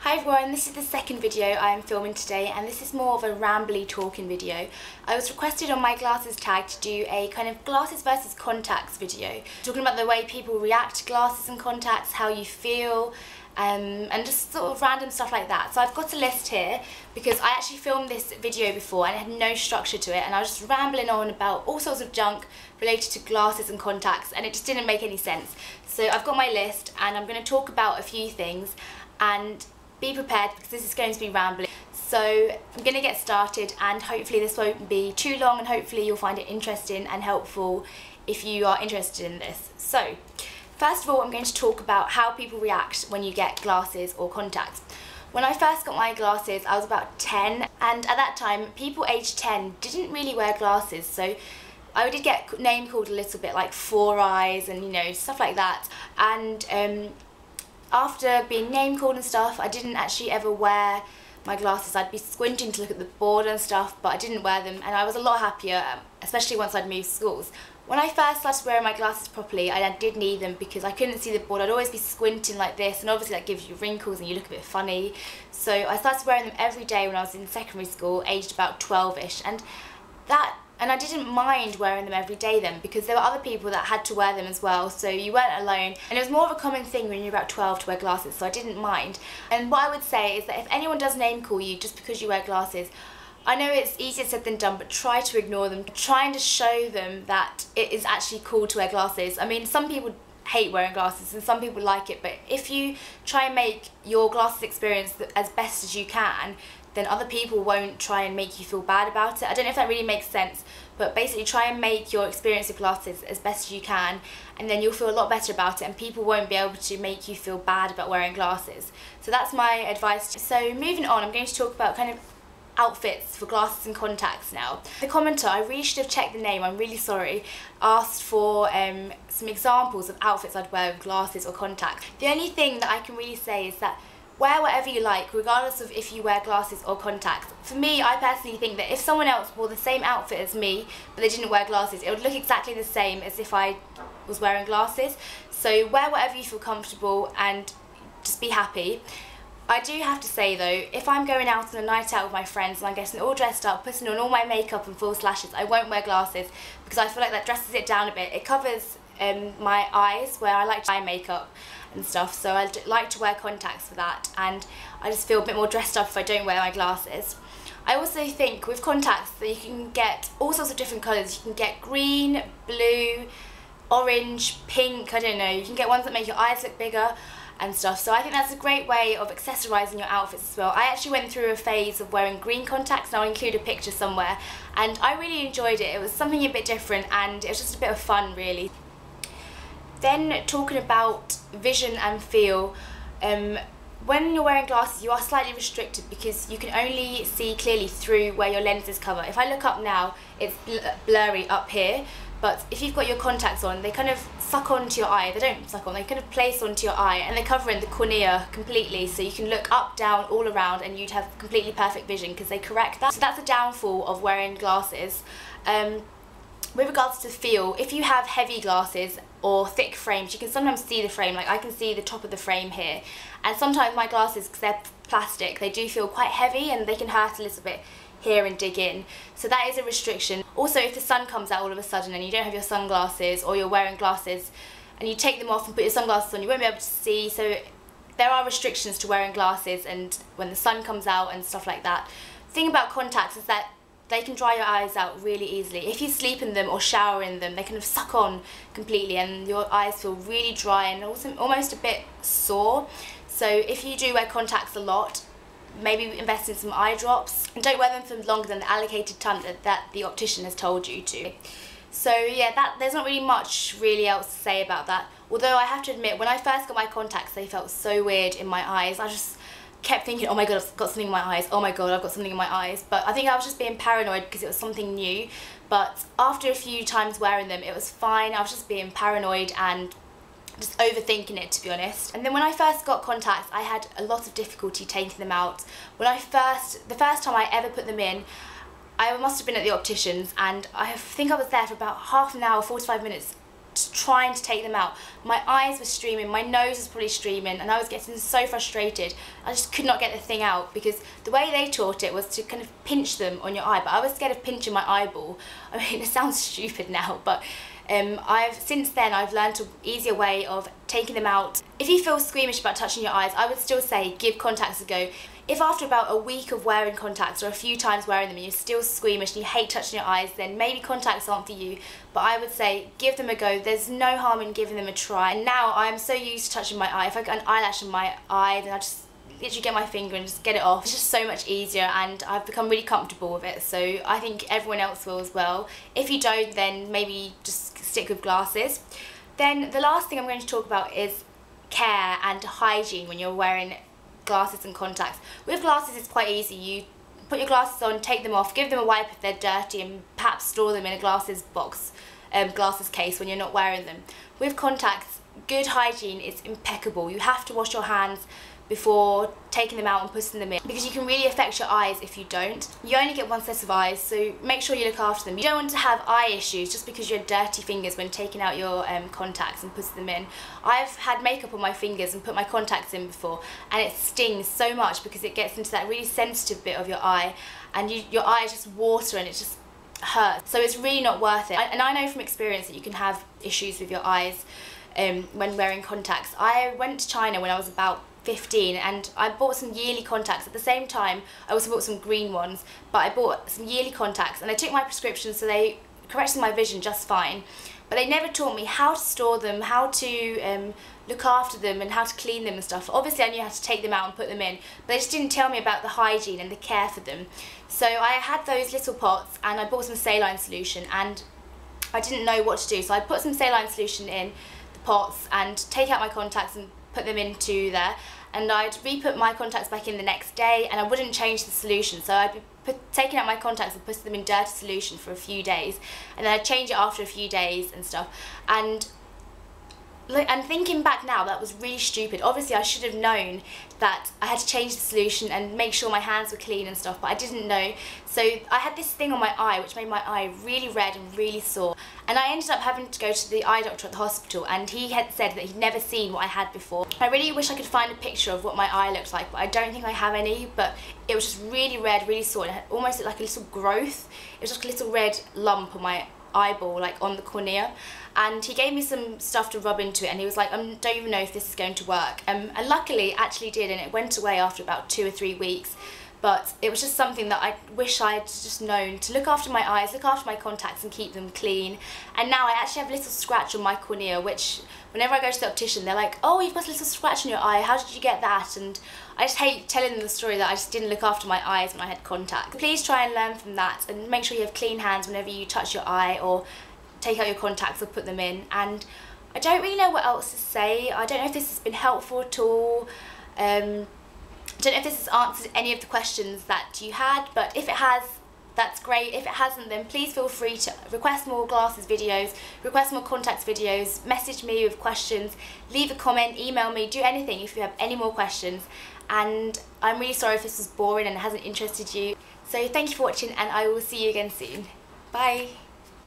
Hi everyone, this is the second video I am filming today, and this is more of a rambly talking video. I was requested on my glasses tag to do a kind of glasses versus contacts video, talking about the way people react to glasses and contacts, how you feel, and just sort of random stuff like that. So I've got a list here because I actually filmed this video before and it had no structure to it, and I was just rambling on about all sorts of junk related to glasses and contacts, and it just didn't make any sense. So I've got my list and I'm going to talk about a few things, and be prepared because this is going to be rambling. So I'm going to get started, and hopefully this won't be too long, and hopefully you'll find it interesting and helpful if you are interested in this. So first of all, I'm going to talk about how people react when you get glasses or contacts. When I first got my glasses, I was about 10, and at that time people aged 10 didn't really wear glasses, so I did get name called a little bit, like Four Eyes and stuff like that. And after being name called and stuff, I didn't actually ever wear my glasses. I'd be squinting to look at the board and stuff, but I didn't wear them, and I was a lot happier, especially once I'd moved schools. When I first started wearing my glasses properly, I did need them because I couldn't see the board. I'd always be squinting like this, and obviously that gives you wrinkles and you look a bit funny. So I started wearing them every day when I was in secondary school, aged about 12ish, and I didn't mind wearing them every day then, because there were other people that had to wear them as well, so you weren't alone, and it was more of a common thing when you're about 12 to wear glasses, so I didn't mind. And what I would say is that if anyone does name call you just because you wear glasses, I know it's easier said than done, but try to ignore them, trying to show them that it is actually cool to wear glasses. I mean, some people hate wearing glasses and some people like it, but if you try and make your glasses experience as best as you can, then other people won't try and make you feel bad about it. I don't know if that really makes sense, but basically try and make your experience of glasses as best as you can, and then you'll feel a lot better about it, and people won't be able to make you feel bad about wearing glasses. So that's my advice. So moving on, I'm going to talk about kind of outfits for glasses and contacts now. The commenter, I really should have checked the name, I'm really sorry, asked for some examples of outfits I'd wear with glasses or contacts. The only thing that I can really say is that wear whatever you like, regardless of if you wear glasses or contacts. For me, I personally think that if someone else wore the same outfit as me, but they didn't wear glasses, it would look exactly the same as if I was wearing glasses. So wear whatever you feel comfortable and just be happy. I do have to say though, if I'm going out on a night out with my friends and I'm getting all dressed up, putting on all my makeup and false lashes, I won't wear glasses because I feel like that dresses it down a bit. It covers my eyes where I like to eye makeup and stuff, so I like to wear contacts for that, and I just feel a bit more dressed up if I don't wear my glasses. I also think with contacts that you can get all sorts of different colours. You can get green, blue, orange, pink, I don't know, you can get ones that make your eyes look bigger and stuff, so I think that's a great way of accessorising your outfits as well. I actually went through a phase of wearing green contacts, and I'll include a picture somewhere, and I really enjoyed it. It was something a bit different and it was just a bit of fun really. Then talking about vision and feel, when you're wearing glasses you are slightly restricted because you can only see clearly through where your lenses cover. If I look up now, it's blurry up here, but if you've got your contacts on, they kind of suck onto your eye. They don't suck on, they kind of place onto your eye, and they cover in the cornea completely, so you can look up, down, all around, and you'd have completely perfect vision because they correct that. So that's a downfall of wearing glasses. With regards to feel, if you have heavy glasses or thick frames, you can sometimes see the frame, like I can see the top of the frame here, and sometimes my glasses, because they're plastic, they do feel quite heavy and they can hurt a little bit here and dig in, so that is a restriction. Also, if the sun comes out all of a sudden and you don't have your sunglasses, or you're wearing glasses and you take them off and put your sunglasses on, you won't be able to see, so there are restrictions to wearing glasses and when the sun comes out and stuff like that. The thing about contacts is that they can dry your eyes out really easily. If you sleep in them or shower in them, they kind of suck on completely and your eyes feel really dry and also almost a bit sore. So if you do wear contacts a lot, maybe invest in some eye drops, and don't wear them for longer than the allocated time that the optician has told you to. So yeah, there's not really much else to say about that. Although I have to admit, when I first got my contacts, they felt so weird in my eyes. I just kept thinking, oh my god, I've got something in my eyes, oh my god, I've got something in my eyes. But I think I was just being paranoid because it was something new. But after a few times wearing them, it was fine. I was just being paranoid and just overthinking it, to be honest. And then when I first got contacts, I had a lot of difficulty taking them out. The first time I ever put them in, I must have been at the optician's, and I think I was there for about half an hour, 45 minutes, trying to take them out. My eyes were streaming, my nose was probably streaming, and I was getting so frustrated. I just could not get the thing out, because the way they taught it was to kind of pinch them on your eye, but I was scared of pinching my eyeball. I mean, it sounds stupid now, but since then I've learned an easier way of taking them out. If you feel squeamish about touching your eyes, I would still say give contacts a go. If after about a week of wearing contacts or a few times wearing them and you're still squeamish and you hate touching your eyes, then maybe contacts aren't for you. But I would say give them a go. There's no harm in giving them a try. And now I'm so used to touching my eye. If I get an eyelash in my eye, then I just literally get my finger and just get it off. It's just so much easier, and I've become really comfortable with it. So I think everyone else will as well. If you don't, then maybe just stick with glasses. Then the last thing I'm going to talk about is care and hygiene when you're wearing glasses and contacts. With glasses it's quite easy. You put your glasses on, take them off, give them a wipe if they're dirty, and perhaps store them in a glasses box, glasses case when you're not wearing them. With contacts, good hygiene is impeccable. You have to wash your hands before taking them out and putting them in, because you can really affect your eyes if you don't. You only get one set of eyes, so make sure you look after them. You don't want to have eye issues just because you have dirty fingers when taking out your contacts and putting them in. I've had makeup on my fingers and put my contacts in before, and it stings so much because it gets into that really sensitive bit of your eye, and your eye is just water and it just hurts. So it's really not worth it. And I know from experience that you can have issues with your eyes when wearing contacts. I went to China when I was about 15 and I bought some yearly contacts. At the same time I also bought some green ones, but I bought some yearly contacts and I took my prescription, so they corrected my vision just fine, but they never taught me how to store them, how to look after them and how to clean them and stuff. Obviously I knew how to take them out and put them in, but they just didn't tell me about the hygiene and the care for them. So I had those little pots and I bought some saline solution, and I didn't know what to do, so I put some saline solution in the pots and take out my contacts and put them into there, and I'd re-put my contacts back in the next day, and I wouldn't change the solution. So I'd be taking out my contacts and putting them in dirty solution for a few days, and then I'd change it after a few days and stuff. And thinking back now, that was really stupid. Obviously I should have known that I had to change the solution and make sure my hands were clean and stuff, but I didn't know. So I had this thing on my eye which made my eye really red and really sore, and I ended up having to go to the eye doctor at the hospital, and he had said that he'd never seen what I had before. I really wish I could find a picture of what my eye looked like, but I don't think I have any. But it was just really red, really sore, and it almost looked like a little growth. It was just a little red lump on my eyeball, like on the cornea, and he gave me some stuff to rub into it, and he was like, I don't even know if this is going to work, and luckily it actually did, and it went away after about 2 or 3 weeks. But it was just something that I wish I'd just known, to look after my eyes, look after my contacts and keep them clean. And now I actually have a little scratch on my cornea, which whenever I go to the optician they're like, oh, you've got a little scratch on your eye, how did you get that? And I just hate telling them the story that I just didn't look after my eyes when I had contacts. Please try and learn from that, and make sure you have clean hands whenever you touch your eye or take out your contacts or put them in. And I don't really know what else to say. I don't know if this has been helpful at all. I don't know if this has answered any of the questions that you had, but if it has, that's great. If it hasn't, then please feel free to request more glasses videos, request more contacts videos, message me with questions, leave a comment, email me, do anything if you have any more questions. And I'm really sorry if this was boring and hasn't interested you. So thank you for watching, and I will see you again soon. Bye.